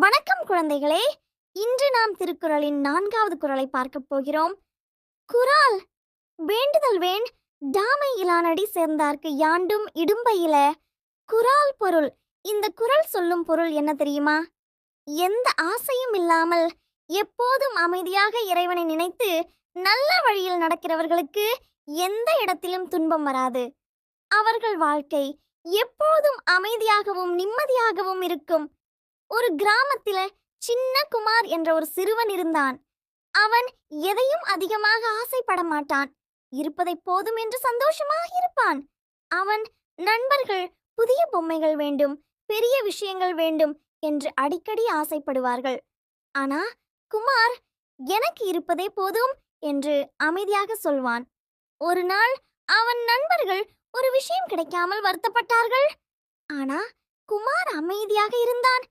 வணக்கம் குழந்தைகளே. இன்று நாம் திருக்குறளின் 4வது குறளை பார்க்கப் போகிறோம். குறள் வேண்டுதல் வேண் டாமை இலானடி சேர்ந்தார்க்கு யாண்டும் இடும்பையில. குறள் பொருள். இந்த குறள் சொல்லும் பொருள் என்ன தெரியுமா? எந்த ஆசையும் இல்லாமல் எப்போதும் அமைதியாக இறைவனை நினைத்து நல்ல வழியில் நடக்கிறவர்களுக்கு எந்த இடத்திலும் துன்பம் வராது. அவர்கள் வாழ்க்கை எப்போதும் அமைதியாகவும் நிம்மதியாகவும் இருக்கும். ஒரு கிராமத்தில சின்ன குமார் என்ற ஒரு சிறுவன் இருந்தான். அவன் எதையும் அதிகமாக ஆசைப்பட மாட்டான். இருப்பதை போதும் என்று சந்தோஷமாக இருப்பான். அவன் நண்பர்கள் புதிய பொம்மைகள் வேண்டும், பெரிய விஷயங்கள் வேண்டும் என்று அடிக்கடி ஆசைப்படுவார்கள். ஆனா குமார் எனக்கு இருப்பதே போதும் என்று அமைதியாக சொல்வான். ஒரு நாள் அவன் நண்பர்கள் ஒரு விஷயம் கிடைக்காமல் வருத்தப்பட்டார்கள். ஆனா குமார் அமைதியாக இருந்தான்.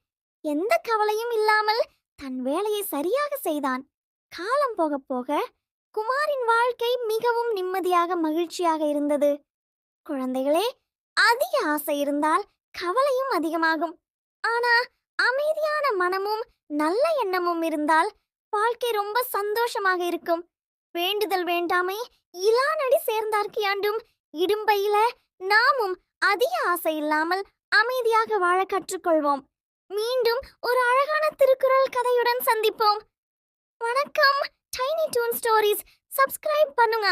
எந்த கவலையும் இல்லாமல் தன் வேலையை சரியாக செய்தான். காலம் போக போக குமாரின் வாழ்க்கை மிகவும் நிம்மதியாக மகிழ்ச்சியாக இருந்தது. குழந்தைகளே, அதிக ஆசை இருந்தால் கவலையும் அதிகமாகும். ஆனா அமைதியான மனமும் நல்ல எண்ணமும் இருந்தால் வாழ்க்கை ரொம்ப சந்தோஷமாக இருக்கும். வேண்டுதல் வேண்டாமை இலானடி சேர்ந்தார்க்கு யாண்டும் இடும்பையில. நாமும் அதிக ஆசை இல்லாமல் அமைதியாக வாழ கற்றுக்கொள்வோம். மீண்டும் ஒரு அழகான திருக்குறள் கதையுடன் சந்திப்போம். வணக்கம். டைனி டூன் ஸ்டோரிஸ் சப்ஸ்கிரைப் பண்ணுங்க.